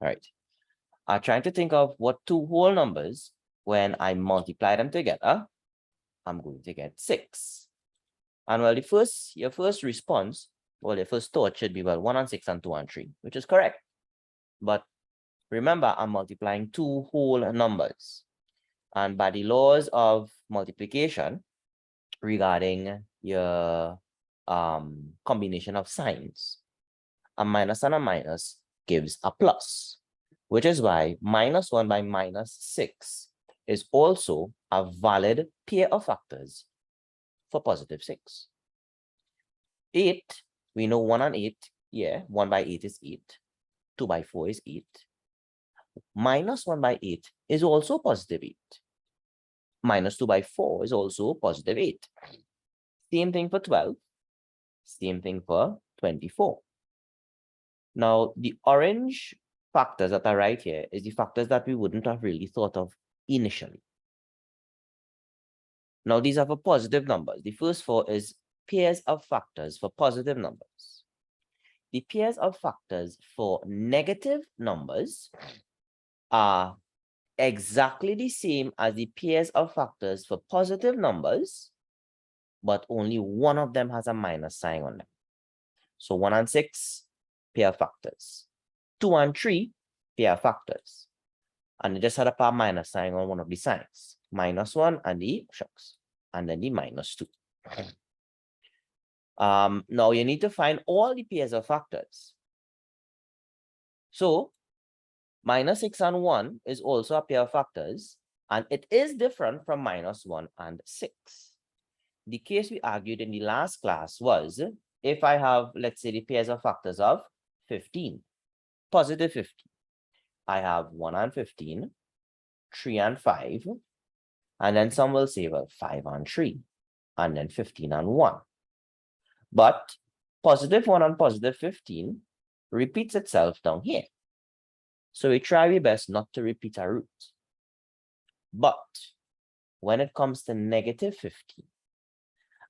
All right. I'm trying to think of what two whole numbers, when I multiply them together, I'm going to get 6. And well, your first response, well, your first thought should be, well, 1 and 6 and 2 and 3, which is correct. But remember, I'm multiplying two whole numbers. And by the laws of multiplication regarding your combination of signs, a minus and a minus gives a plus, which is why -1 by -6 is also a valid pair of factors for +6. 8, we know 1 and 8, yeah, 1 by 8 is 8, 2 by 4 is 8. -1 by 8 is also +8. -2 by 4 is also +8. Same thing for 12. Same thing for 24. Now, the orange factors that are right here is the factors that we wouldn't have really thought of initially. Now, these are for positive numbers. The first 4 is pairs of factors for positive numbers. The pairs of factors for negative numbers are exactly the same as the pairs of factors for positive numbers, but only one of them has a minus sign on them. So 1 and 6, pair factors. 2 and 3, pair factors. And they just had a minus sign on one of the signs. -1 and the shucks, and then the -2. Now you need to find all the pairs of factors. So -6 and 1 is also a pair of factors, and it is different from -1 and 6. The case we argued in the last class was, if I have, let's say, the pairs of factors of 15, positive 15, I have 1 and 15, 3 and 5, and then some will say, well, 5 and 3, and then 15 and 1. But positive 1 and positive 15 repeats itself down here. So we try our best not to repeat a root. But when it comes to -15,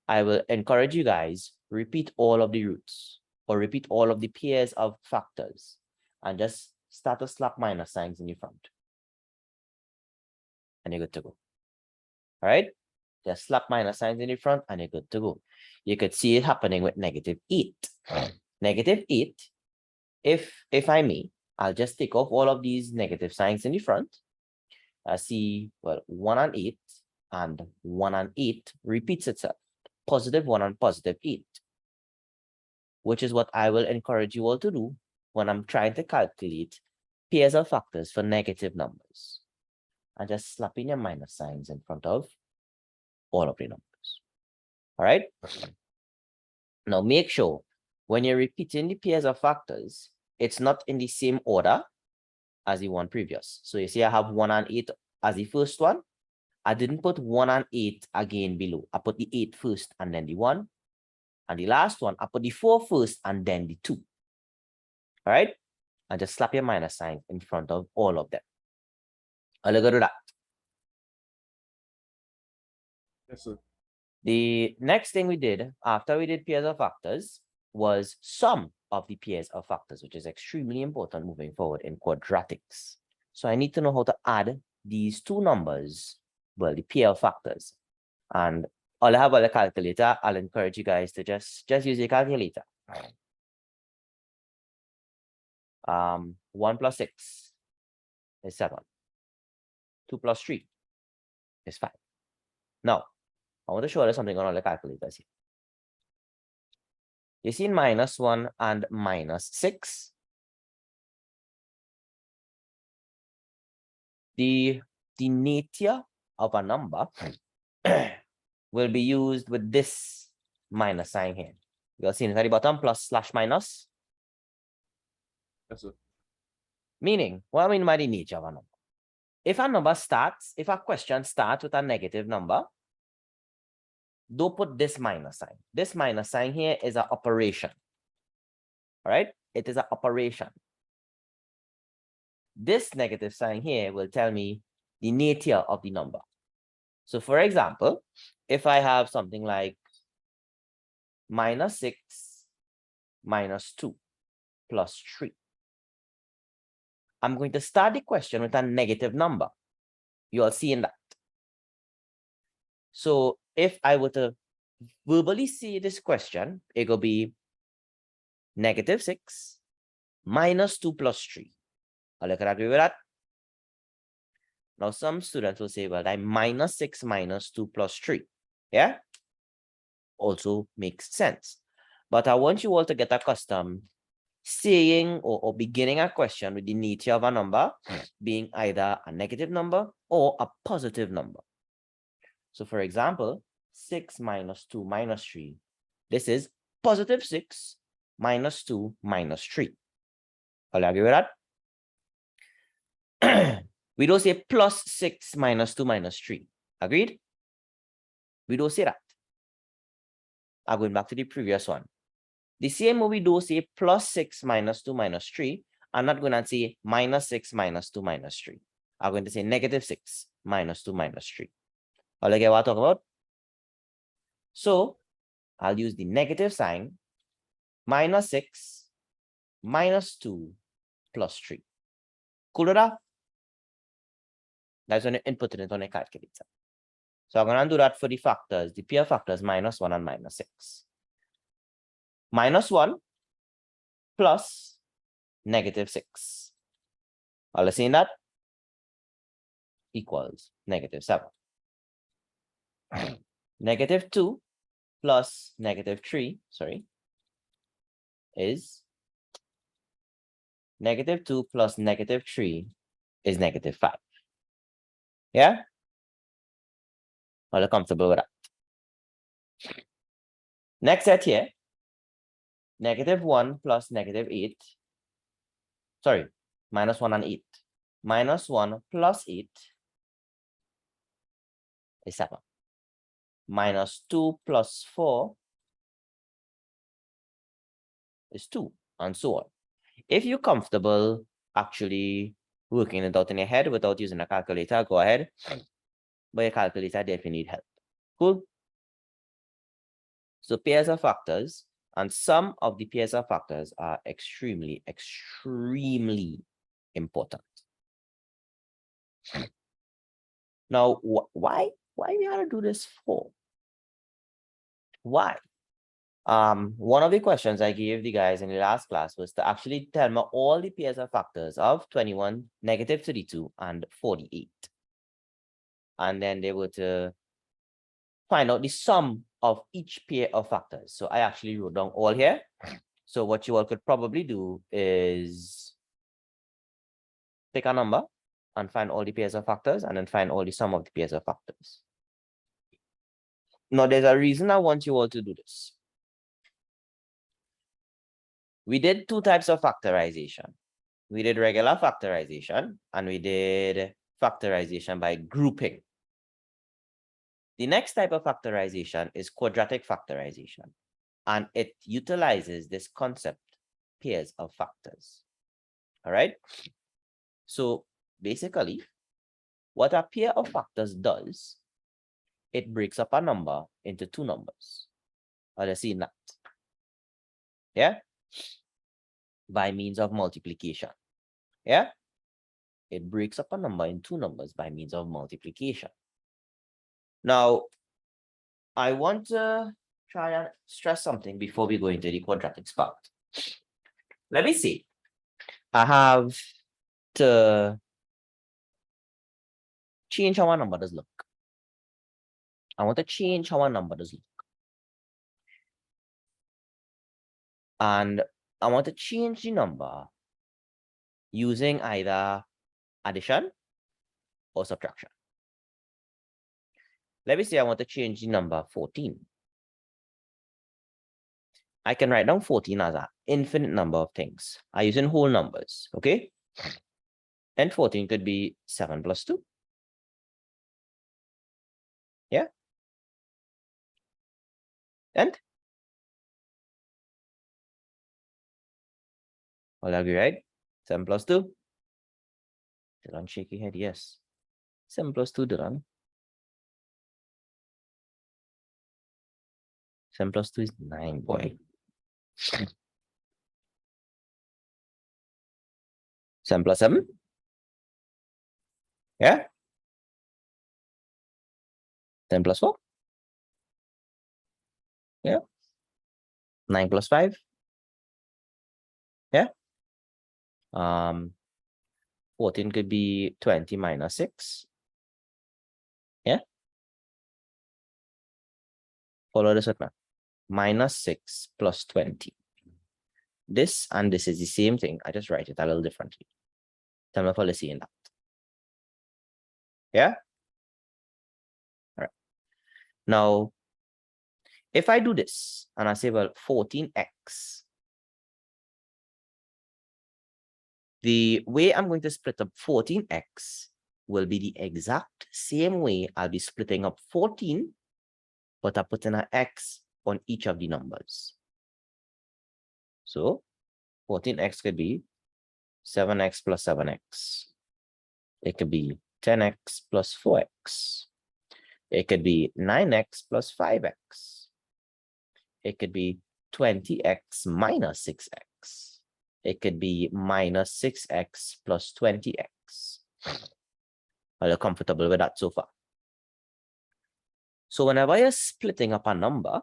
I will encourage you guys, repeat all of the roots, or repeat all of the pairs of factors, and just start to slap minus signs in the front. And you're good to go. All right? Just slap minus signs in the front and you're good to go. You could see it happening with -8. -8, if I may, I'll just take off all of these negative signs in the front. I see, well, 1 and 8 and 1 and 8 repeats itself. Positive 1 and positive 8. Which is what I will encourage you all to do when I'm trying to calculate pairs of factors for negative numbers. And just slap in your minus signs in front of all of the numbers. All right? Now make sure when you're repeating the pairs of factors, it's not in the same order as the one previous. So you see I have 1 and 8 as the first one. I didn't put 1 and 8 again below. I put the 8 first and then the 1. And the last one, I put the 4 first and then the 2. All right? And just slap your minus sign in front of all of them. I'll go to that. Yes, sir. The next thing we did after we did pairs of factors was sum of the pairs of factors, which is extremely important moving forward in quadratics. So I need to know how to add these two numbers, well, the pair of factors. And I'll have a calculator. I'll encourage you guys to just use your calculator. 1 plus 6 is 7. 2 plus 3 is 5. Now, I want to show you something on all the calculators here. You see -1 and -6. The nature of a number will be used with this minus sign here. You'll see it at the bottom, plus slash minus. Yes, sir. Meaning, what I mean by the nature of a number. If a question starts with a negative number, don't put this minus sign. This minus sign here is an operation. All right? It is an operation. This negative sign here will tell me the nature of the number. So for example, if I have something like -6 - 2 plus 3, I'm going to start the question with a negative number. You all seeing that? So if I were to verbally see this question, it will be -6 minus 2 plus 3. All you can agree with that? Now, some students will say, well, that -6 minus 2 plus 3. Yeah? Also makes sense. But I want you all to get accustomed saying or beginning a question with the nature of a number being either a negative number or a positive number. So for example, 6 minus 2 minus 3. This is +6 minus 2 minus 3. I'll agree with that. We don't say +6 minus 2 minus 3. Agreed? We don't say that. I'm going back to the previous one. The same way we don't say +6 minus 2 minus 3, I'm not going to say -6 minus 2 minus 3. I'm going to say -6 minus 2 minus 3. All I get what I talk about? So I'll use the negative sign, -6 minus 2 plus 3. Cool with that? That's when you input it on a calculator. So I'm going to do that for the factors, the pair factors -1 and -6. -1 plus -6. All I saying that equals -7. -2 plus -3, sorry, is -2 plus -3 is -5. Yeah? Are you comfortable with that? Next set here, -1 plus -8. Sorry, -1 and 8. -1 plus 8 is 7. -2 plus 4 is 2, and so on. If you're comfortable actually working it out in your head without using a calculator, go ahead. But your calculator definitely need help. Cool? So pairs of factors, and some of the pairs of factors are extremely, extremely important. Now, why we gotta do this for? Why? One of the questions I gave the guys in the last class was to actually tell me all the pairs of factors of 21, -32, and 48. And then they were to find out the sum of each pair of factors. So I actually wrote down all here. So what you all could probably do is pick a number and find all the pairs of factors and then find all the sum of the pairs of factors. Now, there's a reason I want you all to do this. We did two types of factorization. We did regular factorization and we did factorization by grouping. The next type of factorization is quadratic factorization, and it utilizes this concept, pairs of factors. All right. So basically, what a pair of factors does, it breaks up a number into two numbers. Are you seeing that? Yeah. By means of multiplication. Yeah. It breaks up a number in two numbers by means of multiplication. Now, I want to try and stress something before we go into the quadratics part. Let me see. I have to change how a number does look. I want to change how a number does look. And I want to change the number using either addition or subtraction. Let me say I want to change the number 14. I can write down 14 as an infinite number of things. I use in whole numbers, okay? And 14 could be 7 plus 2. Yeah? And? All agree, right? 7 plus 2. Dylan shaky head, yes. 7 plus 2, Dylan. 7 plus 2 is 9, boy. 7 7 plus 7. Yeah. 10 plus 4. Yeah. 9 plus 5. Yeah. 14 could be 20 minus 6. Yeah. Follow this with me. Minus 6 plus 20. This and this is the same thing. I just write it a little differently. Tell me if you're seeing that. Yeah. All right. Now, if I do this and I say, well, 14x, the way I'm going to split up 14x will be the exact same way I'll be splitting up 14, but I put in an x on each of the numbers. So 14x could be 7x plus 7x. It could be 10x plus 4x. It could be 9x plus 5x. It could be 20x minus 6x. It could be minus 6x plus 20x. Are you comfortable with that so far? So whenever you're splitting up a number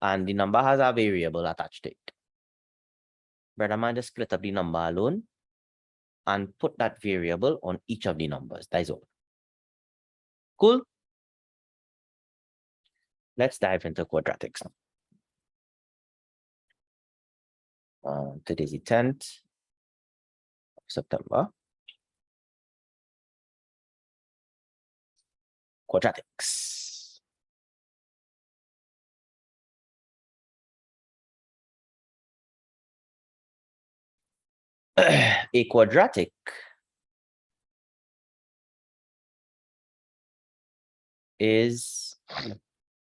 and the number has a variable attached to it, brother man just split up the number alone and put that variable on each of the numbers. That is all. Cool. Let's dive into quadratics now. Today's the 10th of September. Quadratics. A quadratic is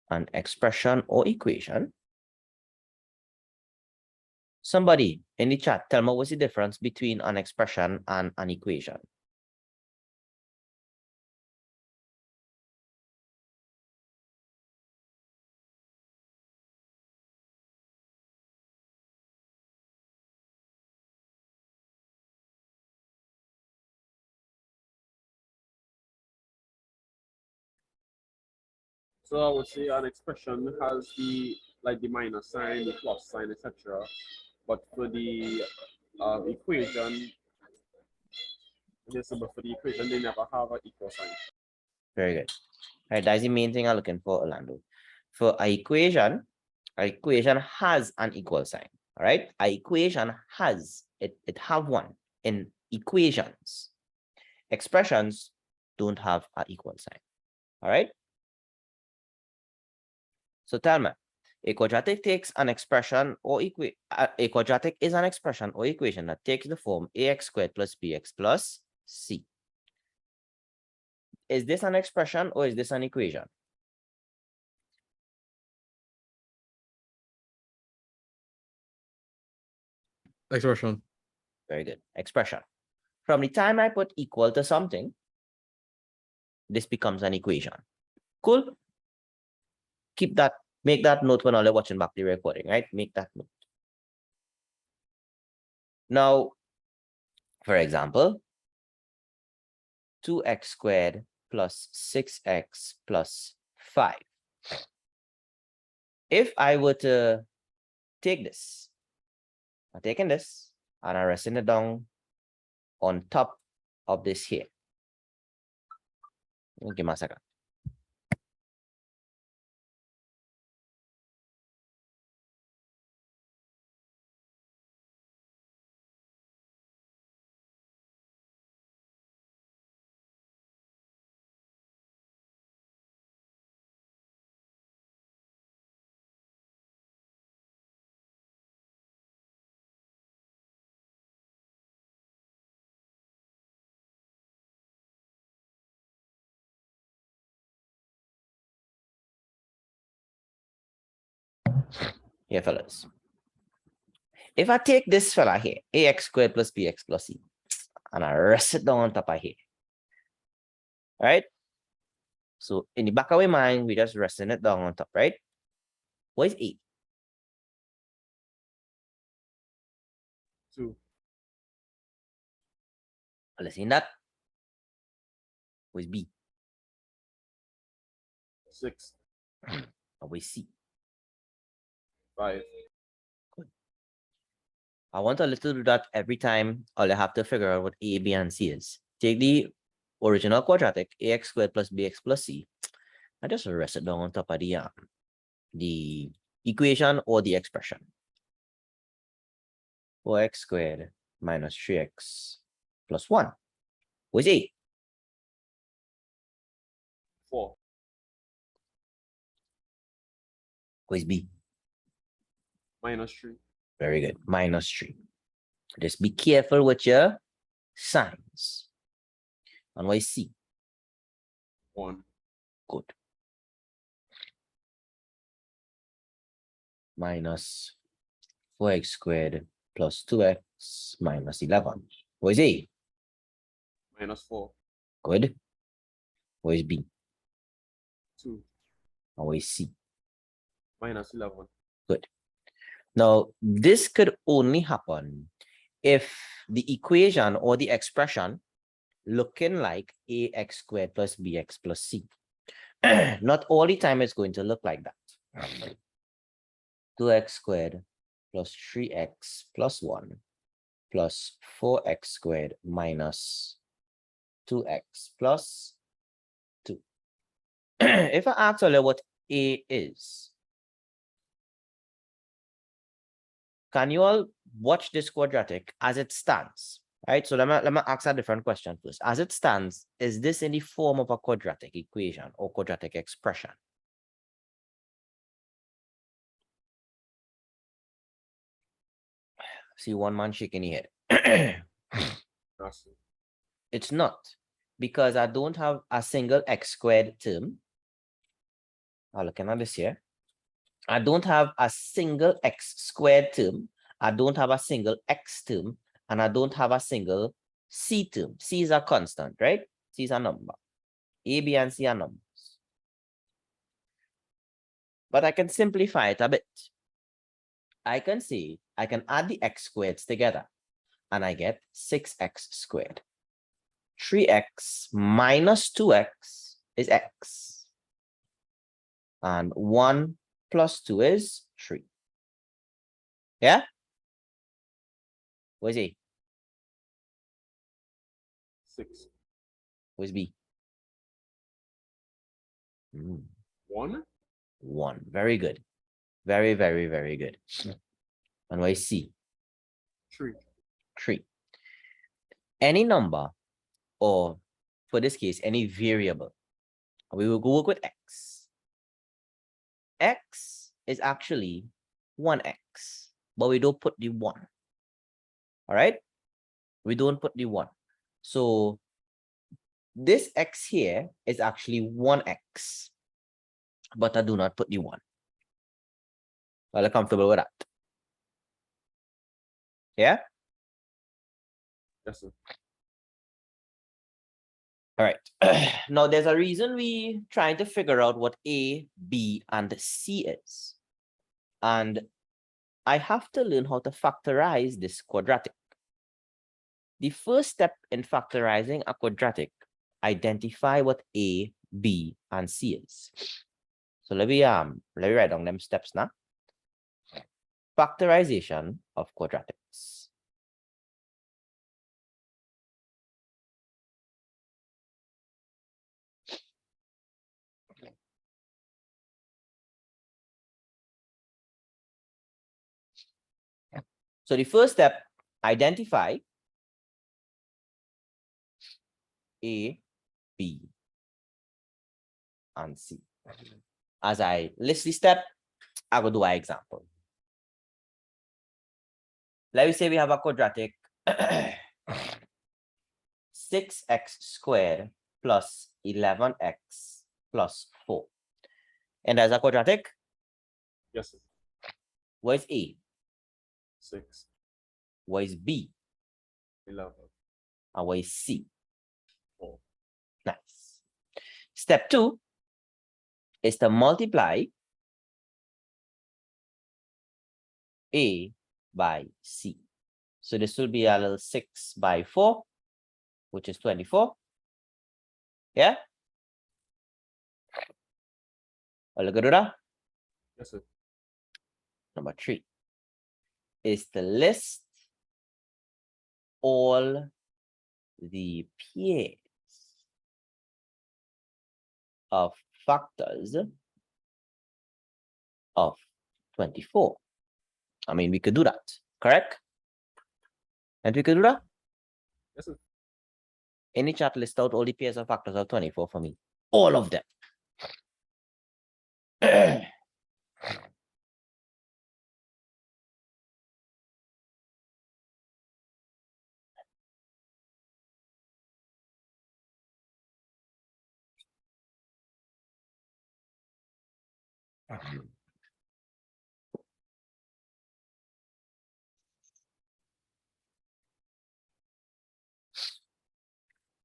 an expression or equation. Somebody in the chat, tell me what's the difference between an expression and an equation. So I would say an expression has the like the minus sign, the plus sign, etc. But for the equation, yes, but for the equation, they never have an equal sign. Very good. All right, that's the main thing I'm looking for, Orlando. For an equation has an equal sign. All right, an equation has it have one in equations. Expressions don't have an equal sign. All right. So tell me, a quadratic takes an expression or a quadratic is an expression or equation that takes the form ax squared plus bx plus c. Is this an expression or is this an equation? Expression. Very good. Expression. From the time I put equal to something, this becomes an equation. Cool. Keep that, make that note when you're watching back the recording, right? Make that note. Now, for example, 2x squared plus 6x plus 5. If I were to take this, I'm taking this and I'm resting it down on top of this here. Give me a second. Here, fellas. If I take this fella here, ax squared plus bx plus c, and I rest it down on top of here. All right? So in the back of our mind, we just resting it down on top, right? What is 8? 2. Let's see that. Where's B? 6, Where's C? 5. I want a little do that every time I'll have to figure out what A, B, and C is. Take the original quadratic, ax squared plus bx plus c. I just rest it down on top of the equation or the expression. 4x squared minus 3x plus 1. Where's A? 4, Where's B? minus 3. Very good. Minus 3. Just be careful with your signs. And where's C? 1, Good. Minus 4x squared plus 2x minus 11. Where's A? minus 4, Good. Where's B? 2, And where's C? minus 11. Good. Now, this could only happen if the equation or the expression looking like ax squared plus bx plus c. Not all the time it's going to look like that. 2x squared plus 3x plus 1 plus 4x squared minus 2x plus 2. If I ask you what A is, can you all watch this quadratic as it stands? Right, so let me ask a different question first. As it stands, is this in the form of a quadratic equation or quadratic expression? See one man shaking his head. That's it. It's not, because I don't have a single x squared term. I'm looking at this here. I don't have a single x squared term. I don't have a single x term, and I don't have a single c term. C is a constant, right? C is a number. A, B, and C are numbers. But I can simplify it a bit. I can say I can add the x squareds together, and I get 6x squared. 3x minus 2x is x. And 1 plus 2 is 3. Yeah? Where's A? 6, Where's B? 1, 1. Very good. Very, very, very good. And where's C? 3, 3. Any number, or for this case, any variable, we will go work with x. X is actually 1x, but we don't put the 1. All right? We don't put the 1. So this x here is actually 1x, but I do not put the 1. Are you comfortable with that? Yeah? yes, sir. All right. Now, there's a reason we trying to figure out what A, B, and C is. And I have to learn how to factorize this quadratic. The first step in factorizing a quadratic, identify what A, B, and C is. So let me write down them steps now. Factorization of quadratics. So the first step, identify A, B, and C. As I list the step, I will do an example. Let me say we have a quadratic 6x squared plus 11x plus 4. And as a quadratic, Yes, sir. where's A? 6, Where's B? 11, And where's C? 4. Nice. Step 2 is to multiply A by C. So this will be a little 6 by 4. which is 24. Yeah? Are you good with that? Yes, sir. Number 3 is to list all the pairs of factors of 24. I mean, we could do that, correct? And we could do that. Yes, sir. Any chat list out all the pairs of factors of 24 for me. All of them.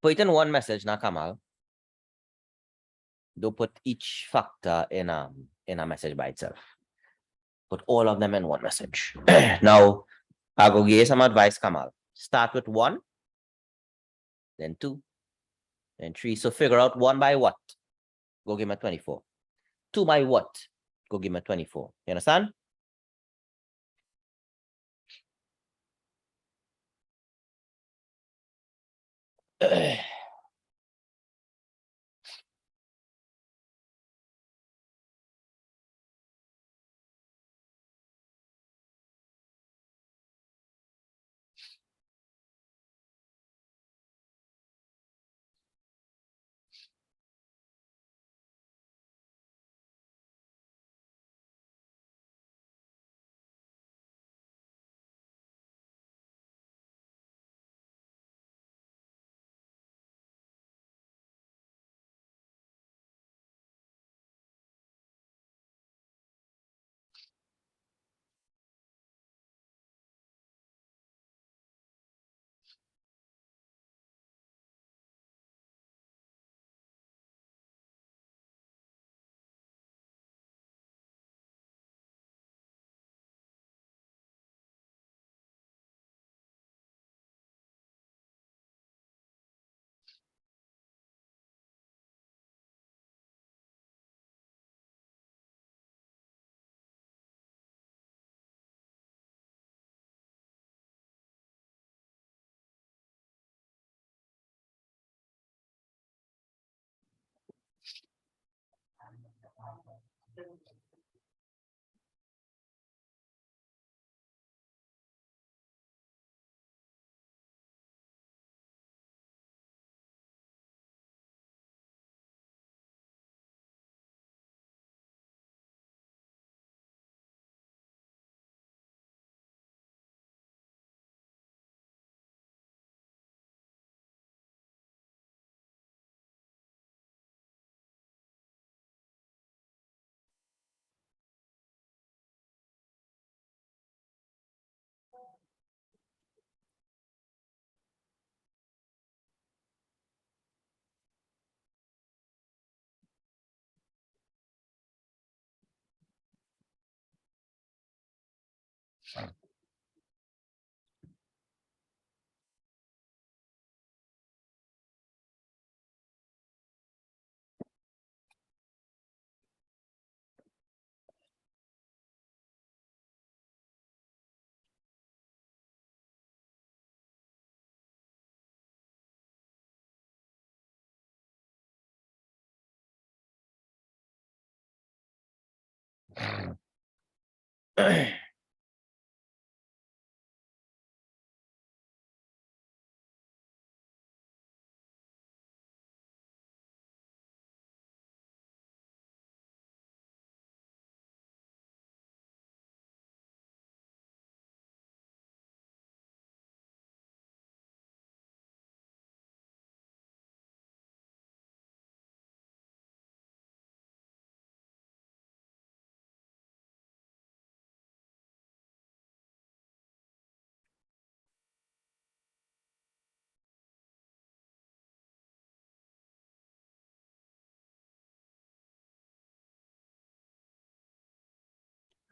Put it in one message now, Kamal. Don't put each factor in a message by itself. Put all of them in one message. Now, I go give you some advice, Kamal. Start with 1, then 2, then 3. So figure out 1 by what? Go give me 24. 2 by what? Go give me 24. You understand?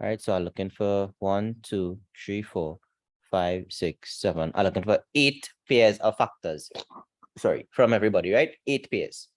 All right, so I'm looking for 1, 2, 3, 4, 5, 6, 7. I'm looking for 8 pairs of factors. sorry, from everybody, right? 8 pairs.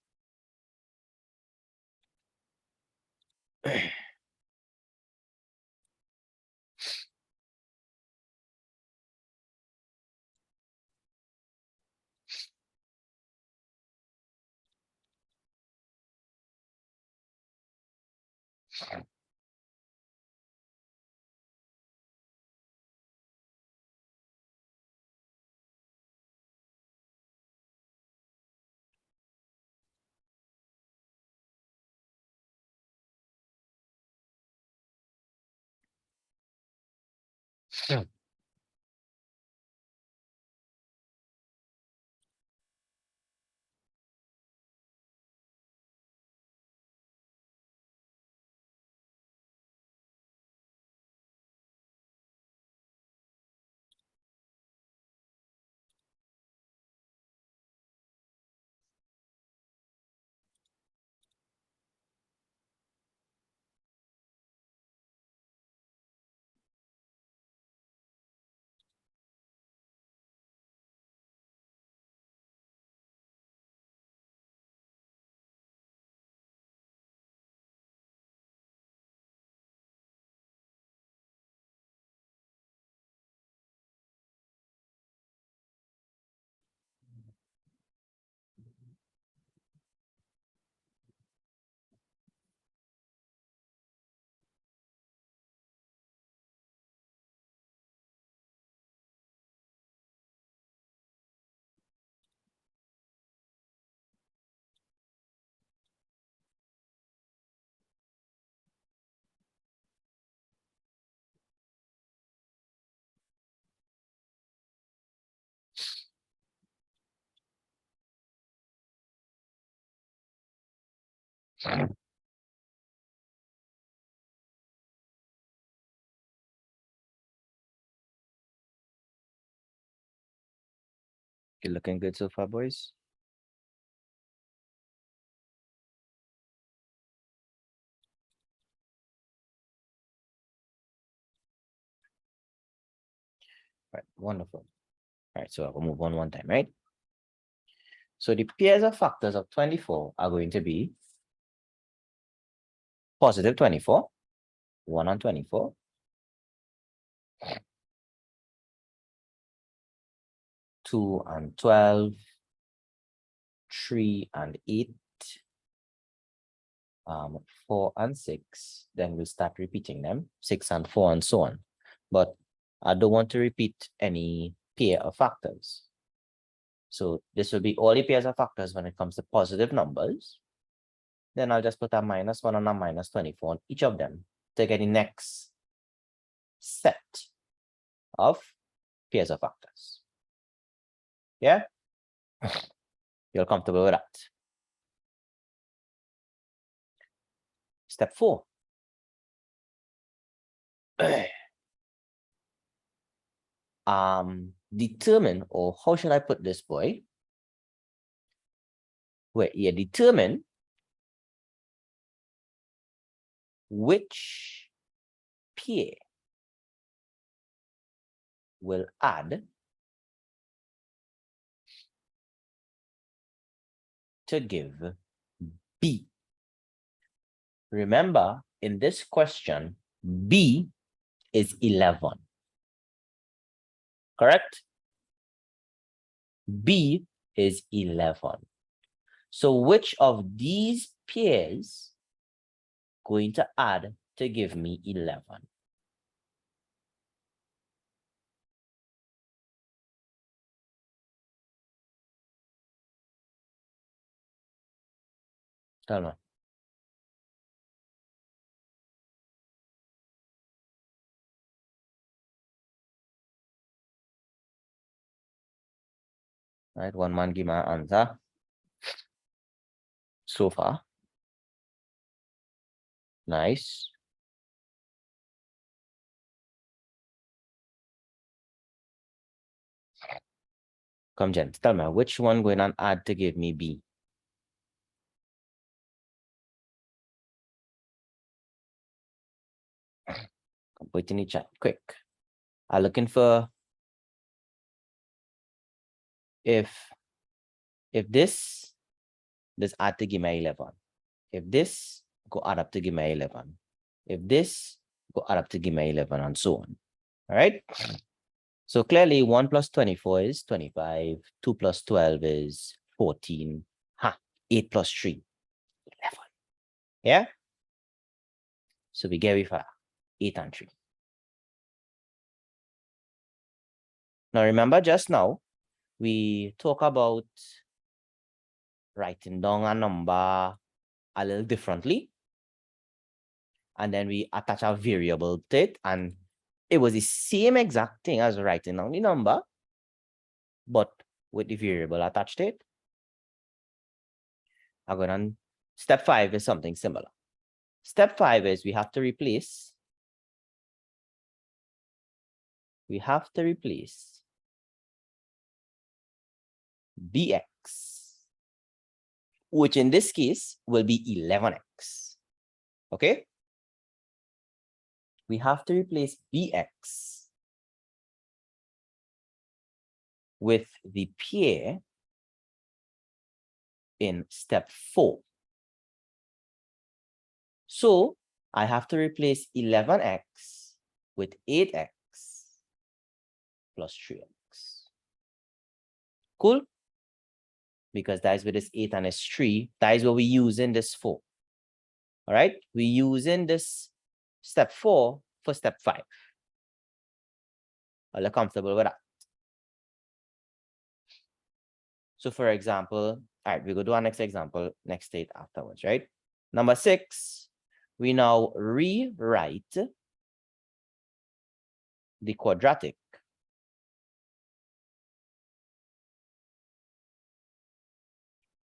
You're looking good so far, boys. Right, wonderful. All right, so I'll move on one time, right? So the pairs of factors of 24 are going to be positive 24, 1 and 24, 2 and 12, 3 and 8, 4 and 6. Then we'll start repeating them, 6 and 4 and so on. But I don't want to repeat any pair of factors. So this will be all the pairs of factors when it comes to positive numbers. Then I'll just put a -1 and a -24 on each of them to get the next set of pairs of factors. Yeah? You're comfortable with that. Step 4. Determine, or how should I put this, boy? Where you determine which pair will add to give B. Remember, in this question, B is 11. Correct? B is 11. So which of these pairs going to add to give me 11? Tell me. Right, one man give my answer so far. Nice. Come, gents, tell me which one going to add to give me B? Come put in the chat quick. I'm looking for if if this add to give me 11. If this go add up to give me 11. If this go add up to give me 11 and so on. All right. So clearly 1 plus 24 is 25. 2 plus 12 is 14. 8 plus 3, 11. Yeah. So we get with 8 and 3. Now remember just now, we talk about writing down a number a little differently. And then we attach a variable to it. And it was the same exact thing as writing down the number, but with the variable attached to it. I'm going on. Step 5 is something similar. Step 5 is we have to replace bx, which in this case will be 11x. Okay? We have to replace bx with the pair in step 4. So I have to replace 11x with 8x plus 3x. Cool? Because that is where this 8 and this 3, that is what we use in this 4. All right? We using this step 4 for step 5. Are you comfortable with that? So for example, all right, we go to our next example, next state afterwards, right? Number 6, we now rewrite the quadratic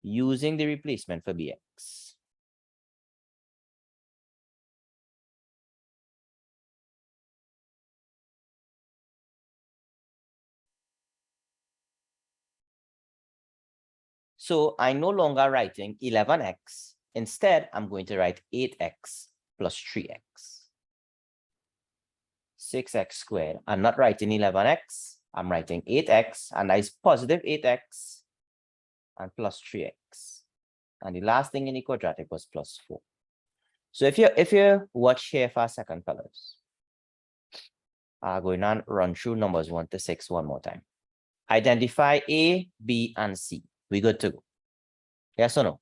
using the replacement for bx. So I'm no longer writing 11x. Instead, I'm going to write 8x plus 3x. 6x squared. I'm not writing 11x. I'm writing 8x, and that is positive 8x and plus 3x. And the last thing in the quadratic was plus 4. So if you watch here for a second, fellows, I'm going to run through numbers 1 to 6 one more time. Identify A, B, and C. We good to go. Yes or no?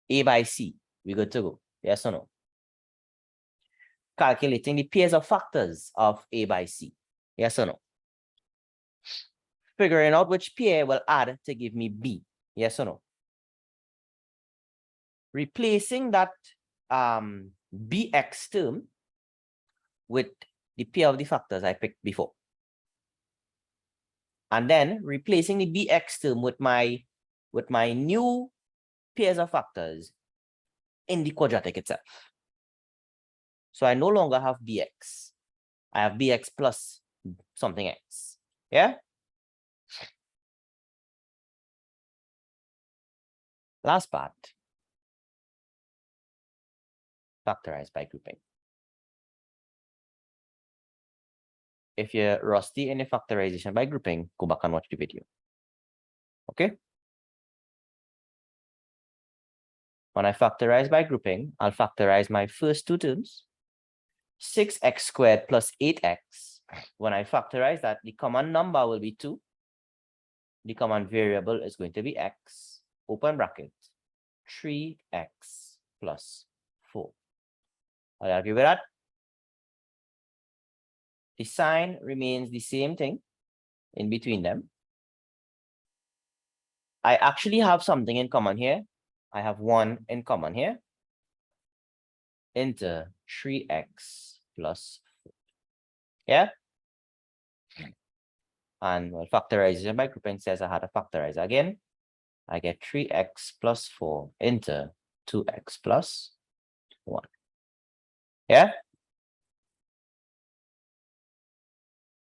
A by C. We good to go. Yes or no? Calculating the pairs of factors of A by C. Yes or no? Figuring out which pair will add to give me B. Yes or no? Replacing that bx term with the pair of the factors I picked before. And then replacing the bx term with my new pairs of factors in the quadratic itself. So I no longer have bx. I have bx plus something x. Yeah? Last part. Factorize by grouping. If you're rusty in your factorization by grouping, go back and watch the video. Okay? When I factorize by grouping, I'll factorize my first two terms. 6x squared plus 8x. When I factorize that, the common number will be 2. The common variable is going to be x, open bracket, 3x plus 4. Are you agree with that? The sign remains the same thing in between them. I actually have something in common here. I have 1 in common here. Into 3x plus 4. Yeah? And well, factorization by grouping says I had to factorize again. I get 3x plus 4 into 2x plus 1. Yeah?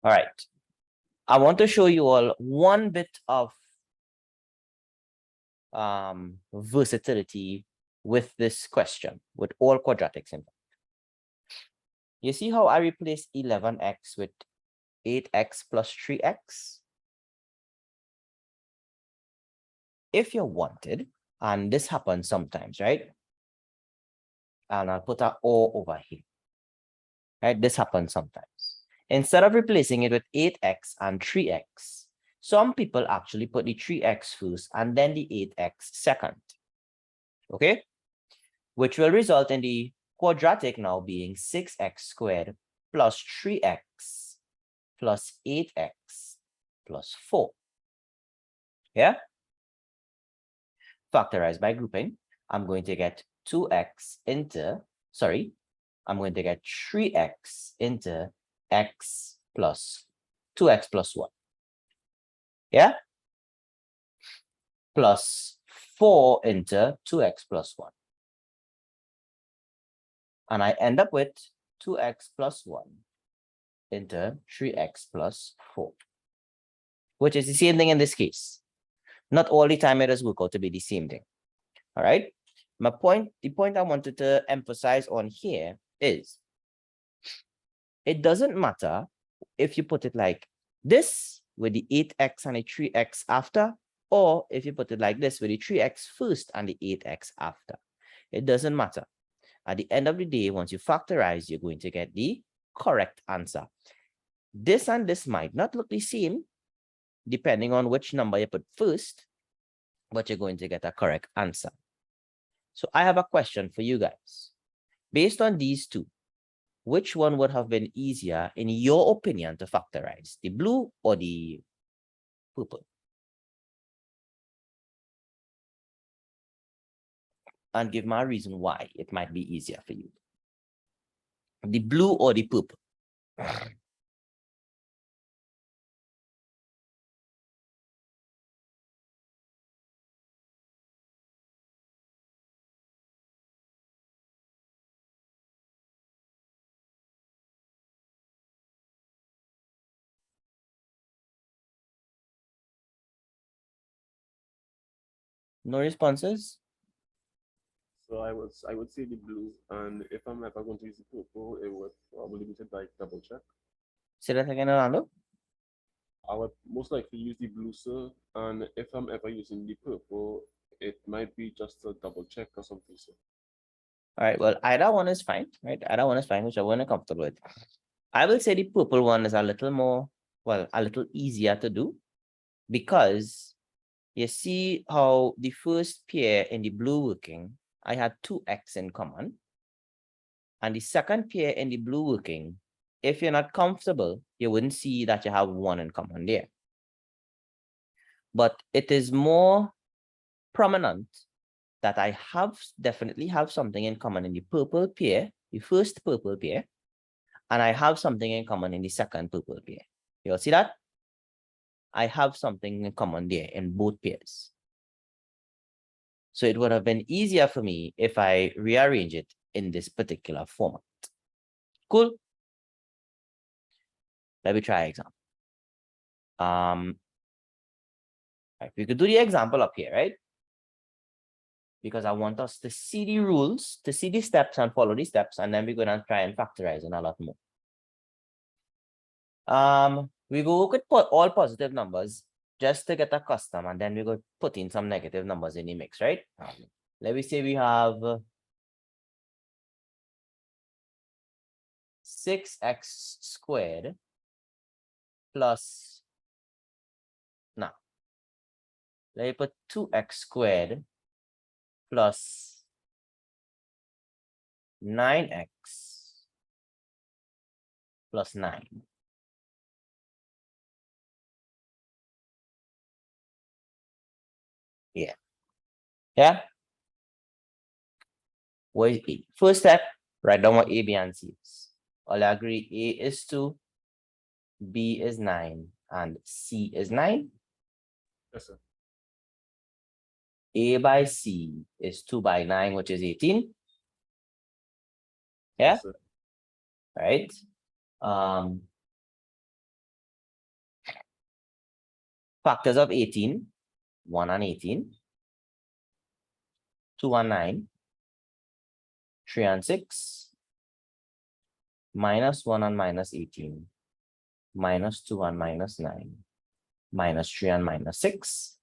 All right. I want to show you all one bit of versatility with this question, with all quadratics in fact. You see how I replace 11x with 8x plus 3x? if you're wanted, and this happens sometimes, right? And I'll put an or over here, right? This happens sometimes. Instead of replacing it with 8x and 3x, some people actually put the 3x first and then the 8x second, okay? Which will result in the quadratic now being 6x squared plus 3x plus 8x plus 4. Yeah? Factorized by grouping, I'm going to get 2x into, sorry, I'm going to get 3x into x plus 2x plus 1. Yeah? Plus 4 into 2x plus 1. And I end up with 2x plus 1 into 3x plus 4, which is the same thing in this case. Not all the time it does work out to be the same thing. All right. The point I wanted to emphasize on here is it doesn't matter if you put it like this with the 8x and the 3x after, or if you put it like this with the 3x first and the 8x after. It doesn't matter. At the end of the day, once you factorize, you're going to get the correct answer. This and this might not look the same depending on which number you put first, but you're going to get a correct answer. So I have a question for you guys. Based on these two, which one would have been easier in your opinion to factorize, the blue or the purple? And give my reason why it might be easier for you. The blue or the purple? No responses? So I would say the blue, and if I'm ever going to use the purple, it would probably be to like double check. Say that again, Orlando. I would most likely use the blue, sir, and if I'm ever using the purple, it might be just a double check or something, sir. All right, well, either one is fine, right? Either one is fine, whichever one you're comfortable with. I will say the purple one is a little more, well, a little easier to do because you see how the first pair in the blue working, I had 2x in common. And the second pair in the blue working, if you're not comfortable, you wouldn't see that you have 1 in common there. But it is more prominent that I definitely have something in common in the purple pair, the first purple pair, and I have something in common in the second purple pair. You all see that? I have something in common there in both pairs. So it would have been easier for me if I rearrange it in this particular format. Cool. Let me try an example. Right, we could do the example up here, right? Because I want us to see the rules, to see the steps and follow the steps, and then we're going to try and factorize and a lot more. We go look at all positive numbers just to get accustomed, and then we go put in some negative numbers in the mix, right? Let me say we have 6x squared plus, now, let me put 2x squared plus 9x plus 9. Yeah. Yeah. What is A? First step, write down what A, B, and C is. All agree A is 2, B is 9, and C is 9. Yes, sir. A by C is 2 by 9, which is 18. Yeah. Yes, sir. Right. Factors of 18, 1 and 18, 2 and 9, 3 and 6, minus 1 and minus 18, minus 2 and minus 9, minus 3 and minus 6,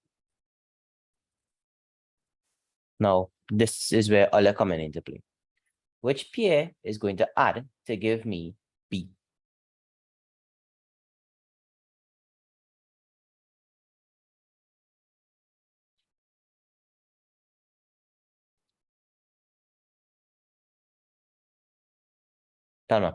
Now, this is where all come into play. Which pair is going to add to give me B? Tell me.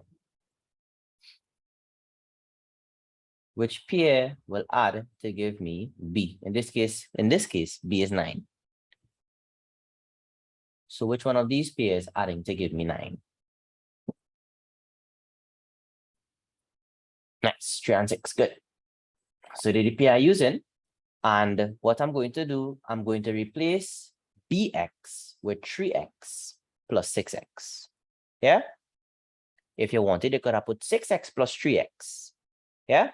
Which pair will add to give me B? In this case, B is 9. So which one of these pairs adding to give me 9? Nice, 3 and 6, good. So the pair I'm using, and what I'm going to do, I'm going to replace bx with 3x plus 6x. Yeah? If you wanted, you could have put 6x plus 3x. Yeah?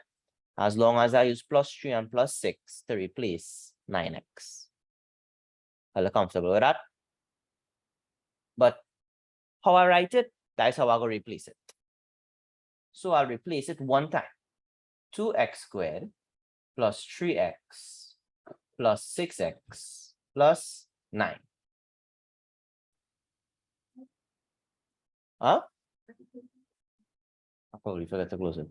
As long as I use plus 3 and plus 6 to replace 9x. Are you comfortable with that? But how I write it, that's how I go replace it. So I'll replace it one time. 2x squared plus 3x plus 6x plus 9. Huh? I probably forgot to close it.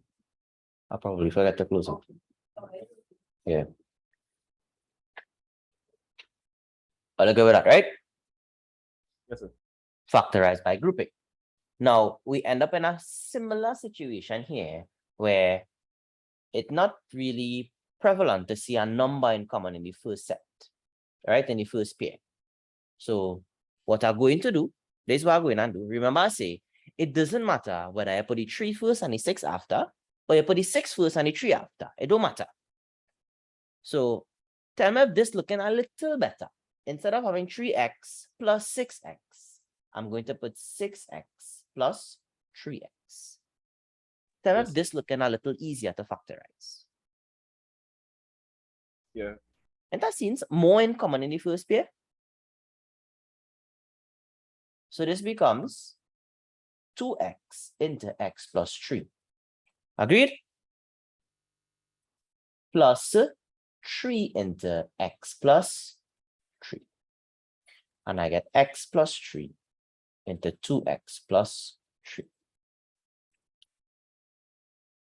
Yeah. I'll go with that, right? Yes, sir. Factorized by grouping. Now we end up in a similar situation here where it's not really prevalent to see a number in common in the first set, right? In the first pair. So what I'm going to do, this is what I'm going to do. Remember, I say it doesn't matter whether I put the 3 first and the 6 after, or you put the 6 first and the 3 after. It don't matter. So tell me if this looking a little better. Instead of having 3x plus 6x, I'm going to put 6x plus 3x. Tell me if Yes. this looking a little easier to factorize. Yeah. And that seems more in common in the first pair. So this becomes 2x into x plus 3. Agreed? Plus 3 into x plus 3. And I get x plus 3 into 2x plus 3.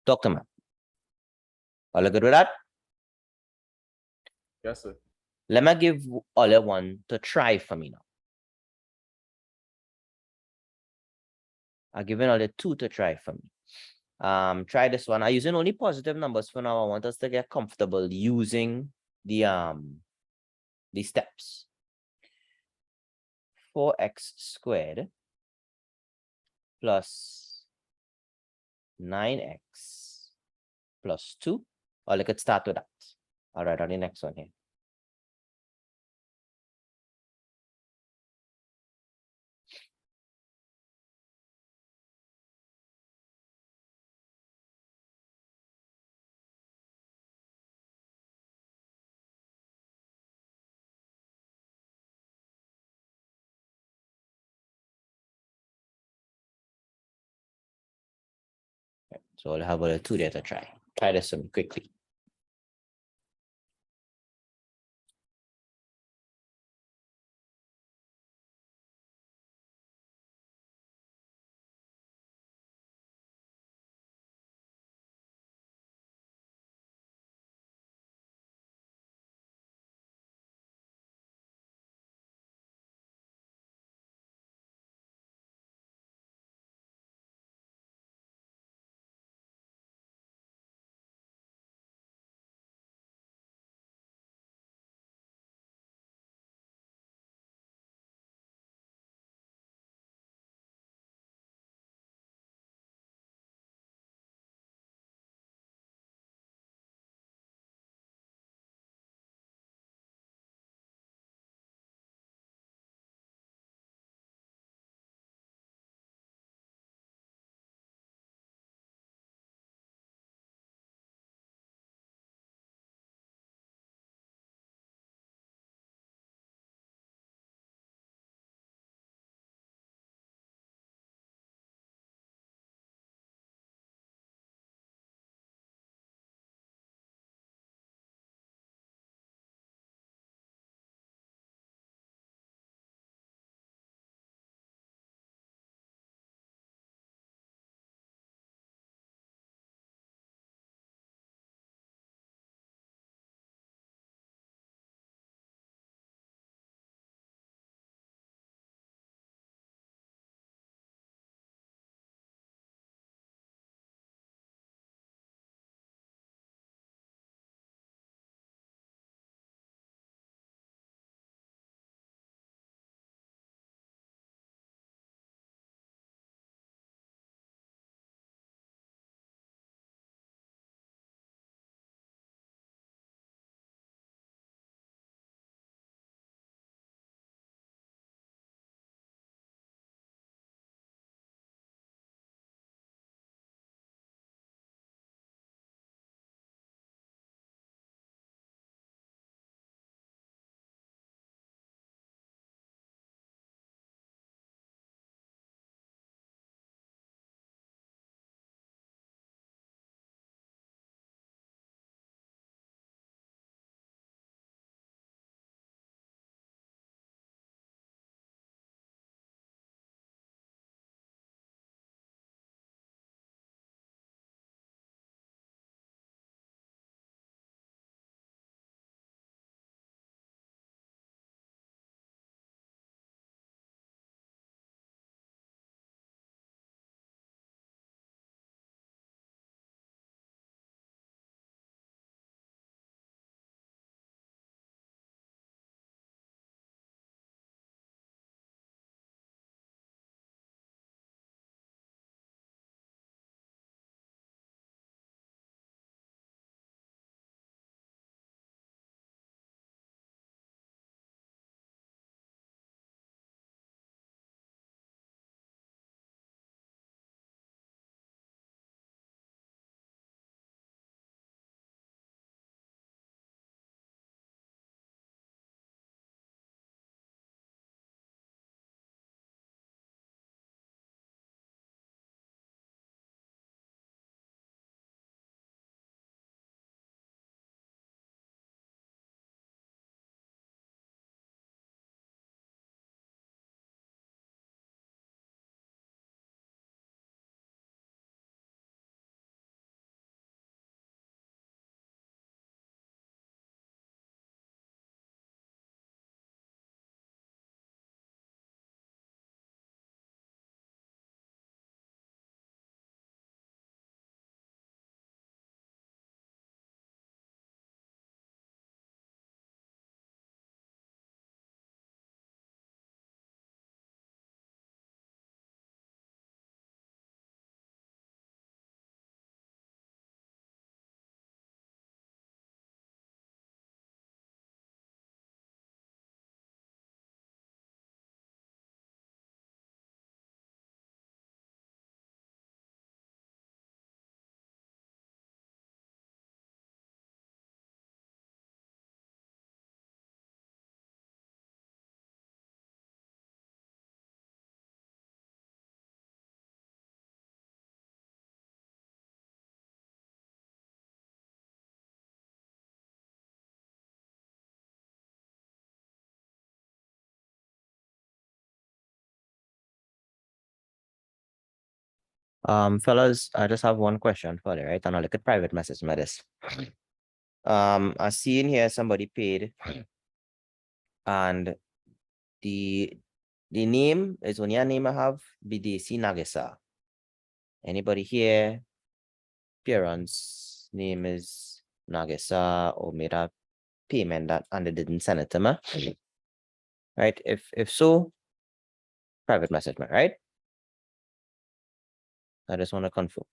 Dr. Man, all good with that? Yes, sir. Let me give Ole one to try for me now. I've given Ole 2 to try for me. Try this one. I'm using only positive numbers for now. I want us to get comfortable using the steps. 4x squared plus 9x plus 2. Or let's start with that. All right, on the next one here. So I'll have a 2 there to try. Try this one quickly. Fellas, I just have one question for you, right? And I'll look at private message with this. I see in here somebody paid, and the name is only a name I have, Bidesi Nagisa. Anybody here? Parents' name is Nagisa or made a payment that and they didn't send it to me. Right? If so, private message me, right? I just want to confirm.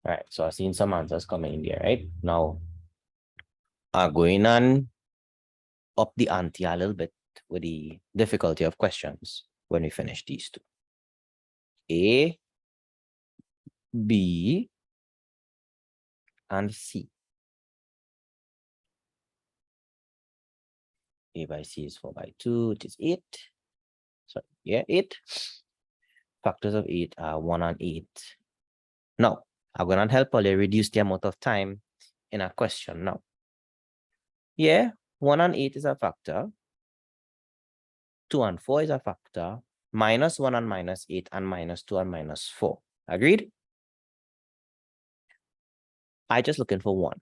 All right, so I've seen some answers coming in there, right? Now, I'm going on up the ante a little bit with the difficulty of questions when we finish these two. A, B, and C. A by C is 4 by 2, it is 8. So, yeah, 8. Factors of 8 are 1 and 8. Now, I'm going to help you reduce the amount of time in a question now. Yeah, 1 and 8 is a factor. 2 and 4 is a factor. Minus 1 and minus 8 and minus 2 and minus 4. Agreed? I just looking for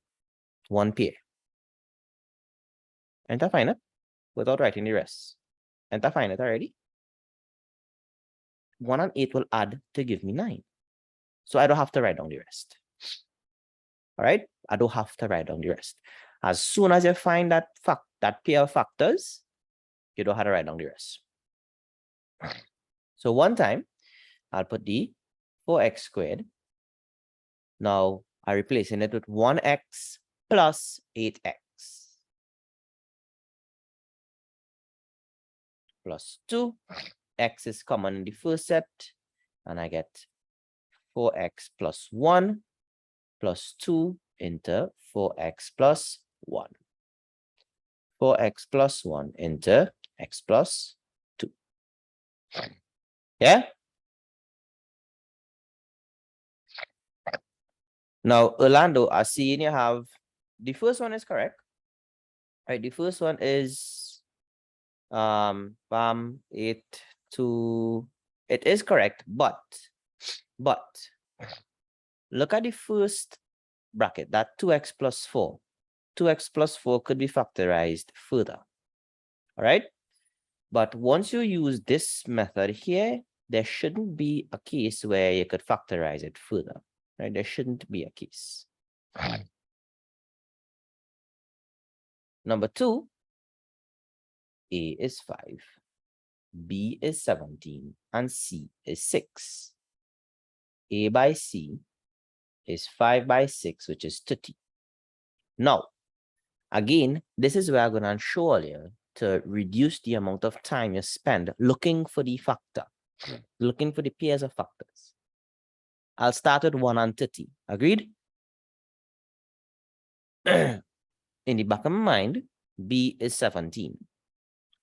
one pair. And I find it without writing the rest. And I find it already. 1 and 8 will add to give me 9. So I don't have to write down the rest. All right? I don't have to write down the rest. As soon as you find that pair of factors, you don't have to write down the rest. So one time, I'll put the 4x squared. Now, I'm replacing it with 1x plus 8x plus 2. X is common in the first set, and I get 4x plus 1 plus 2 into 4x plus 1. 4x plus 1 into x plus 2. Yeah? Now, Orlando, I see you have, the first one is correct. Right, the first one is 8 to, it is correct, but look at the first bracket, that 2x plus 4. 2x plus 4 could be factorized further. All right. But once you use this method here, there shouldn't be a case where you could factorize it further. Right? There shouldn't be a case. Number 2, A is 5, B is 17, and C is 6. A by C is 5 by 6, which is 30. Now, again, this is where I'm going to show you to reduce the amount of time you spend looking for the factor, looking for the pairs of factors. I'll start with 1 and 30. Agreed? In the back of my mind, B is 17.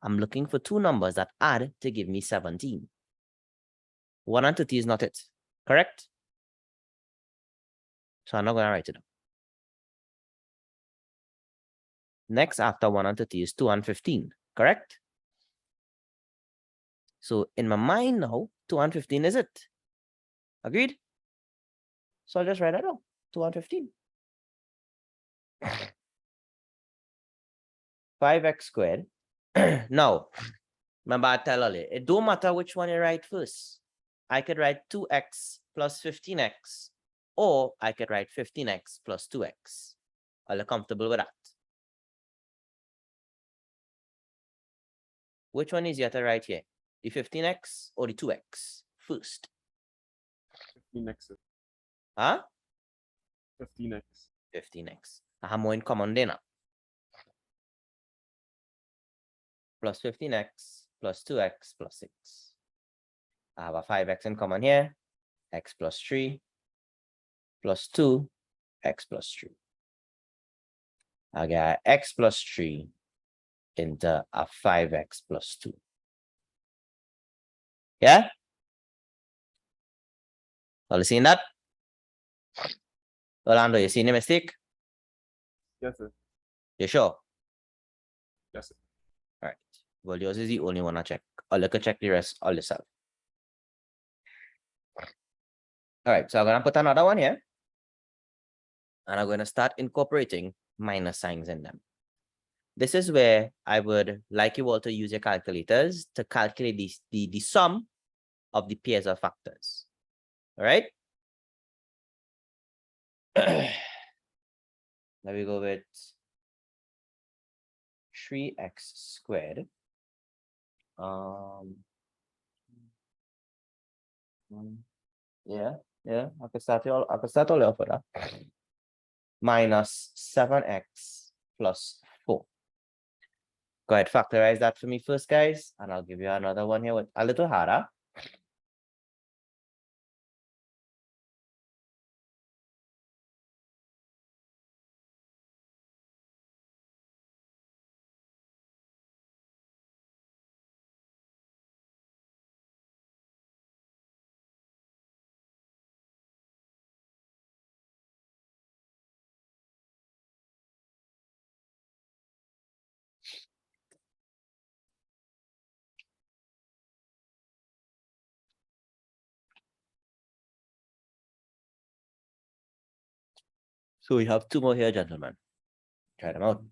I'm looking for two numbers that add to give me 17. 130 is not it, correct? So I'm not going to write it down. Next after 130 is 215, correct? So in my mind now, 215 is it. Agreed? So I'll just write that down, 215. 5x squared. Now, remember I tell earlier, it don't matter which one you write first. I could write 2x plus 15x, or I could write 15x plus 2x. Are you comfortable with that? Which one is yet to write here? The 15x or the 2x first? 15x. Huh? 15x. 15x. I have more in common there now. Plus 15x plus 2x plus 6. I have a 5x in common here. X plus 3 plus 2, x plus 3. I got x plus 3 into a 5x plus 2. Yeah? Are you seeing that? Orlando, you seen the mistake? Yes, sir. You sure? Yes, sir. All right. Well, yours is the only one I check. Or look at check the rest all yourself. All right, so I'm gonna put another one here. And I'm gonna start incorporating minus signs in them. This is where I would like you all to use your calculators to calculate the sum of the pairs of factors. All right. Let me go with 3x squared. Yeah, I can start all off with that. Minus 7x plus 4. Go ahead, factorize that for me first, guys, and I'll give you another one here with a little harder. So we have two more here, gentlemen. Try them out.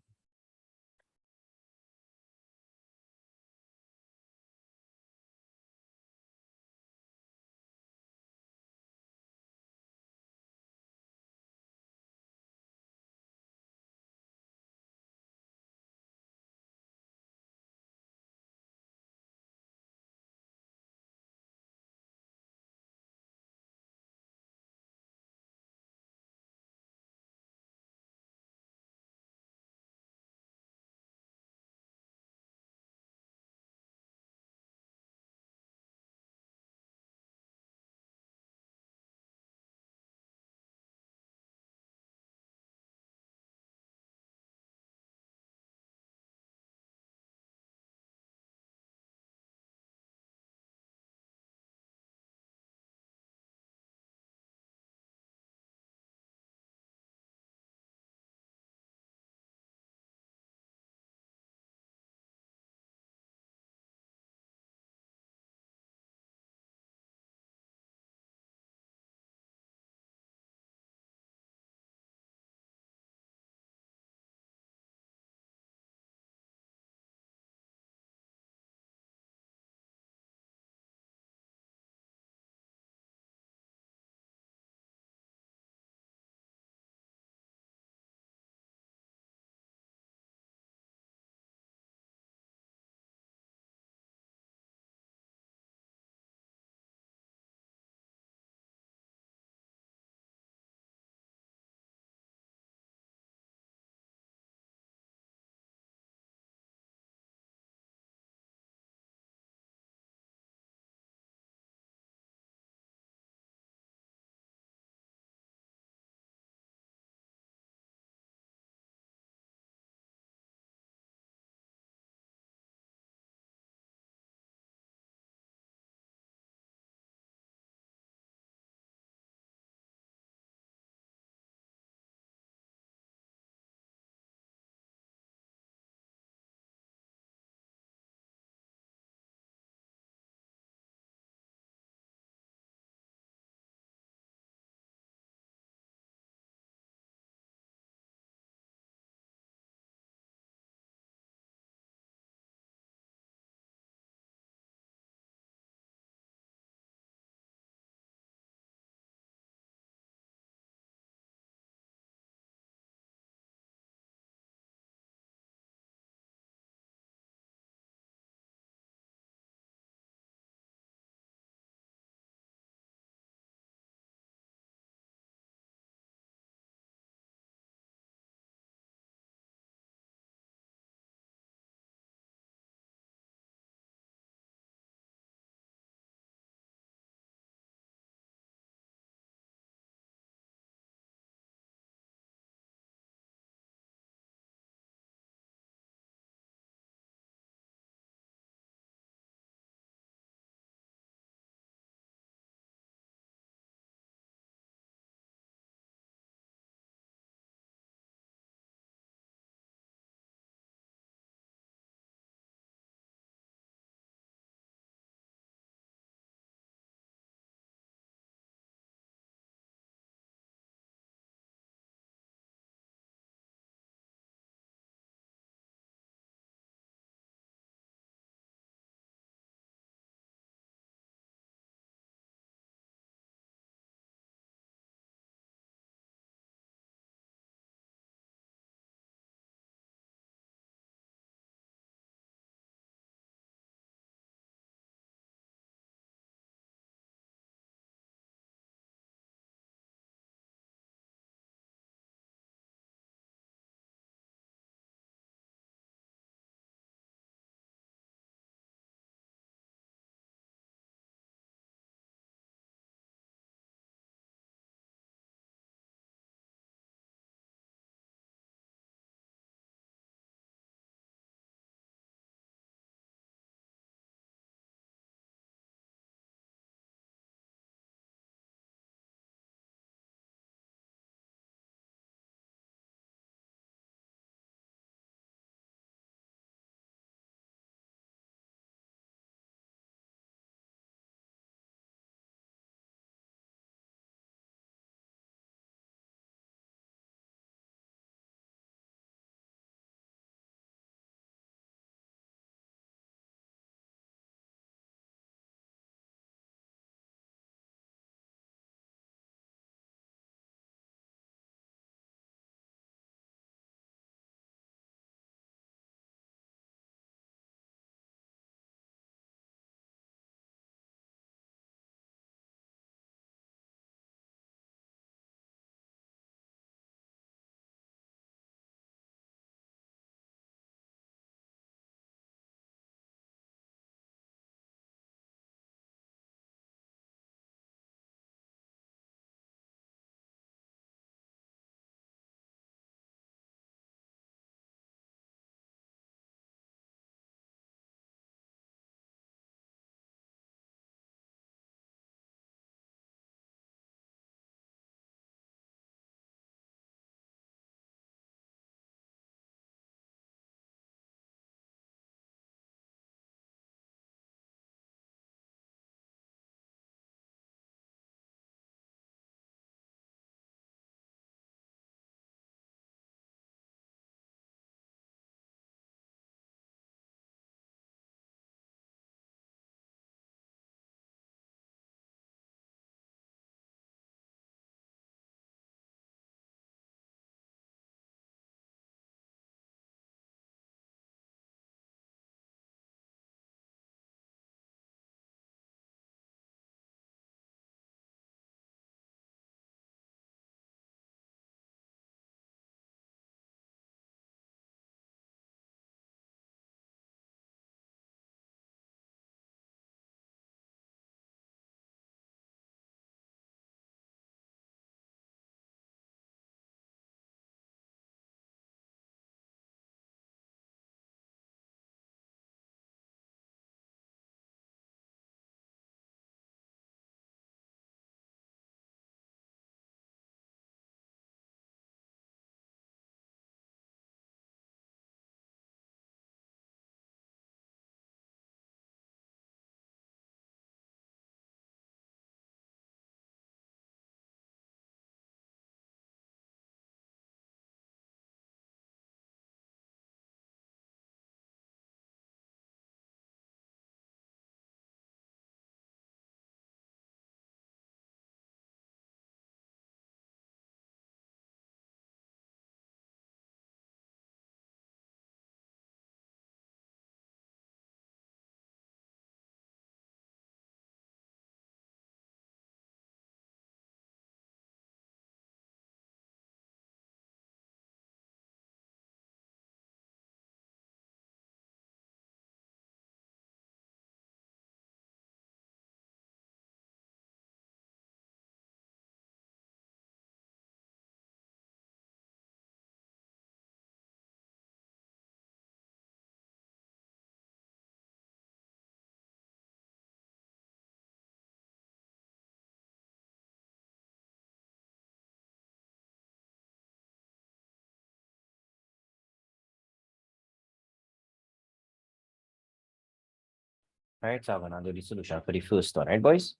All right, so I'm gonna do the solution for the first one, right, boys?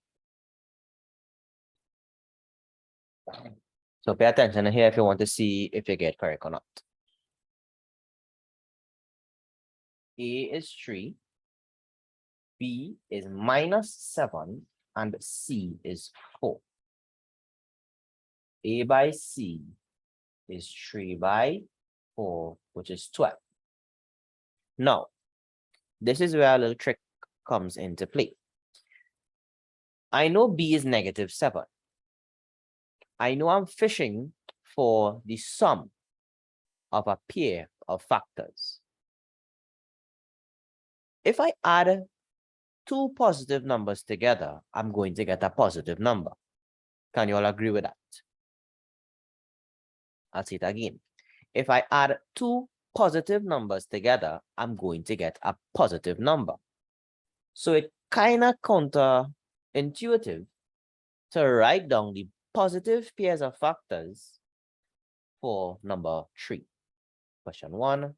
So pay attention here if you want to see if you get correct or not. A is 3, B is -7, and C is 4. A by C is 3 by 4, which is 12. Now, this is where a little trick comes into play. I know B is -7. I know I'm fishing for the sum of a pair of factors. If I add two positive numbers together, I'm going to get a positive number. Can you all agree with that? I'll say it again. If I add two positive numbers together, I'm going to get a positive number. So it kind of counterintuitive to write down the positive pairs of factors for number 3. Question 1,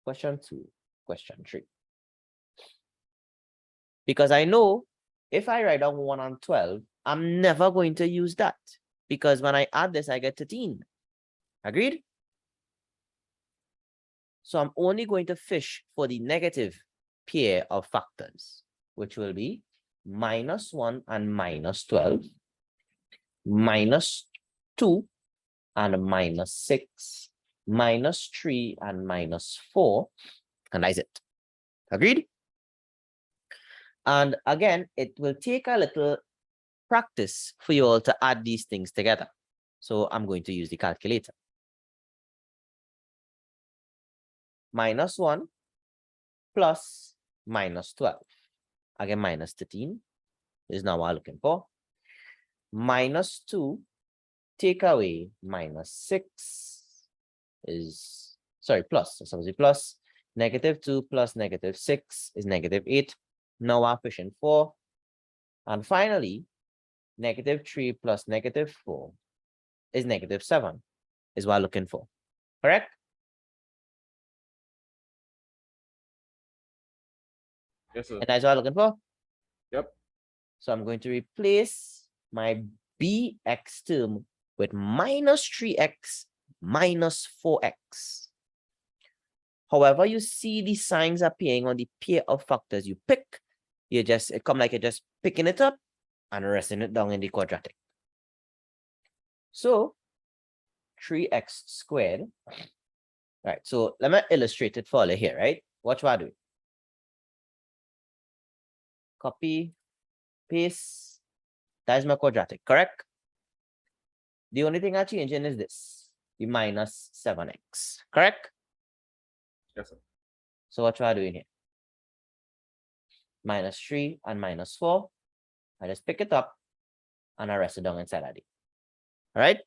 question 2, question 3. Because I know if I write down 1 and 12, I'm never going to use that. Because when I add this, I get 13. Agreed? So I'm only going to fish for the negative pair of factors, which will be -1 and -12, -2 and -6, -3 and -4, and that's it. Agreed? And again, it will take a little practice for you all to add these things together. So I'm going to use the calculator. -1 plus -12. Again, -13 is now what I'm looking for. -2 take away -6 is, sorry, plus, so suppose plus. -2 plus -6 is -8. Now I'm fishing 4. And finally, -3 plus -4 is -7, is what I'm looking for. Correct? Yes, sir. And that's what I'm looking for? Yep. So I'm going to replace my bx term with -3x minus 4x. However, you see the signs appearing on the pair of factors you pick, it come like you're just picking it up and resting it down in the quadratic. So 3x squared. Right, so let me illustrate it for you here, right? Watch what I do. Copy, paste. That is my quadratic, correct? The only thing I'm changing is this, the -7x, correct? Yes, sir. So what I doing here? -3 and -4. I just pick it up and I rest it down inside of it. All right.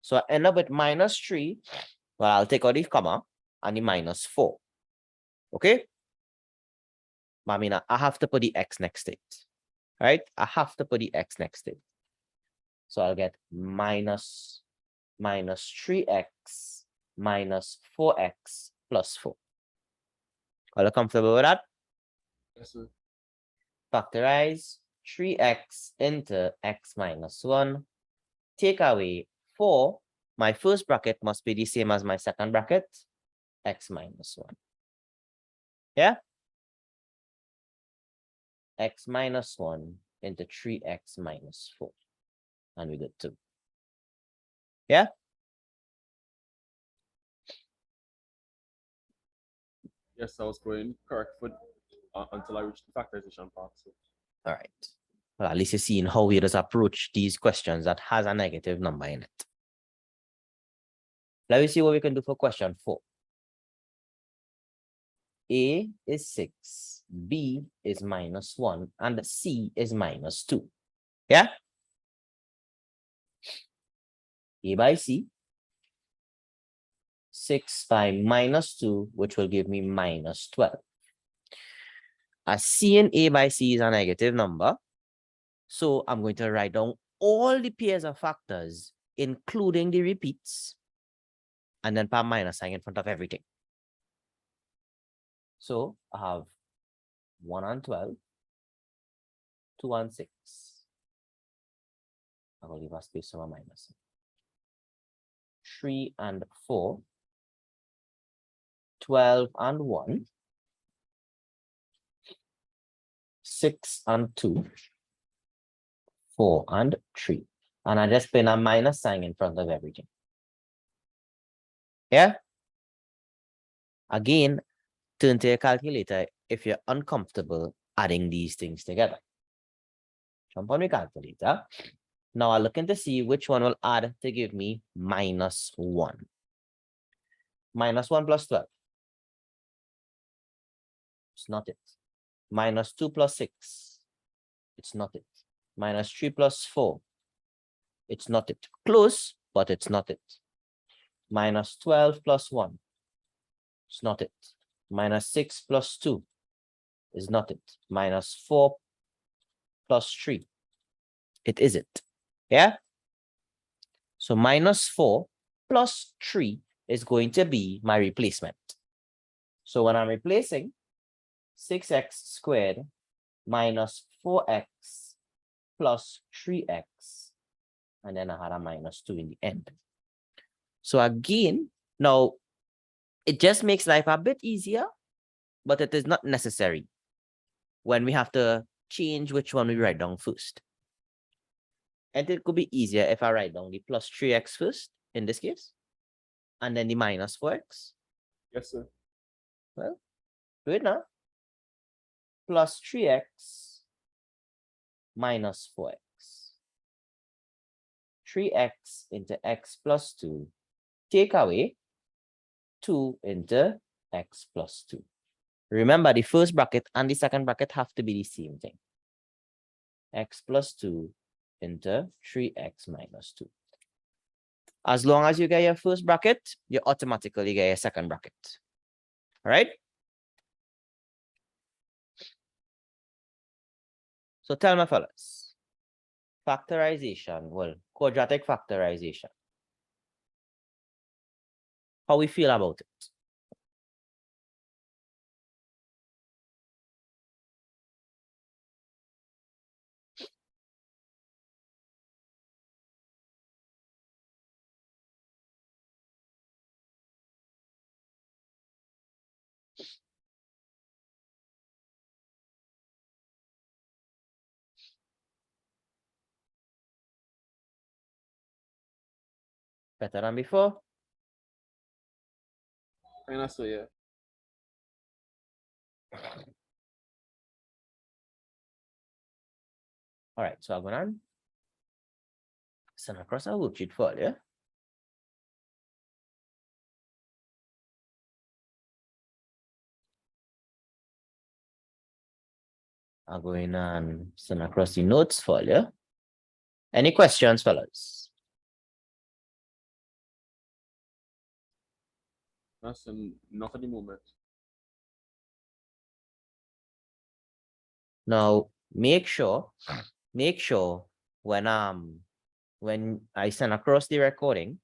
So I end up with -3. Well, I'll take out the comma and the -4. Okay. But I mean, I have to put the x next to it. All right. I have to put the x next to it. So I'll get -3x minus 4x plus 4. Are you comfortable with that? Yes, sir. Factorize 3x into x minus 1. Take away 4. My first bracket must be the same as my second bracket, x minus 1. Yeah? X minus 1 into 3x minus 4. And we get 2. Yeah? Yes, I was going correct for until I reached the factorization part. So. All right. Well, at least you're seeing how we just approach these questions that has a negative number in it. Let me see what we can do for question 4. A is 6, B is -1, and C is -2. Yeah? A by C, 6 by -2, which will give me -12. As C and A by C is a negative number, so I'm going to write down all the pairs of factors, including the repeats, and then put a minus sign in front of everything. So I have 1 and 12, 2 and 6. I will leave a space for my minus. 3 and 4. 12 and 1. 6 and 2. 4 and 3. And I just put a minus sign in front of everything. Yeah? Again, turn to your calculator if you're uncomfortable adding these things together. Jump on your calculator. Now I'm looking to see which one will add to give me minus 1. Minus 1 plus 12. It's not it. Minus 2 plus 6. It's not it. Minus 3 plus 4. It's not it. Close, but it's not it. Minus 12 plus 1. It's not it. Minus 6 plus 2 is not it. Minus 4 plus 3. It is it. Yeah? So minus 4 plus 3 is going to be my replacement. So when I'm replacing 6x squared minus 4x plus 3x, and then I had a minus 2 in the end. So again, now it just makes life a bit easier, but it is not necessary when we have to change which one we write down first. And it could be easier if I write down the plus 3x first, in this case, and then the minus 4x. Yes, sir. Well, do it now. Plus 3x minus 4x. 3x into x plus 2. Take away 2 into x plus 2. Remember, the first bracket and the second bracket have to be the same thing. X plus 2 into 3x minus 2. As long as you get your first bracket, you automatically get your second bracket. All right? So tell me, fellas, factorization, well, quadratic factorization. How we feel about it? Better than before? And that's so, yeah. All right, so I'm gonna send across a worksheet for you. I'll go in and send across the notes for you. Any questions, fellas? That's not at the moment. Now make sure when I send across the recording,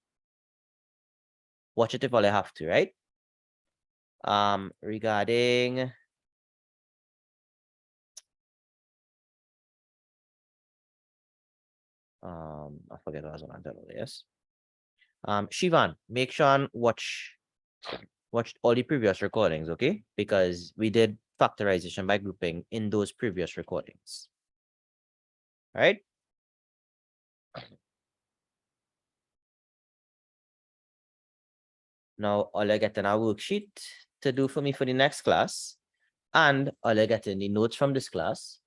watch it if all I have to, right? Regarding I forget what I was gonna tell you, yes. Shivan, make sure and watch all the previous recordings, okay? Because we did factorization by grouping in those previous recordings. All right? Now, all I get in our worksheet to do for me for the next class, and all I get in the notes from this class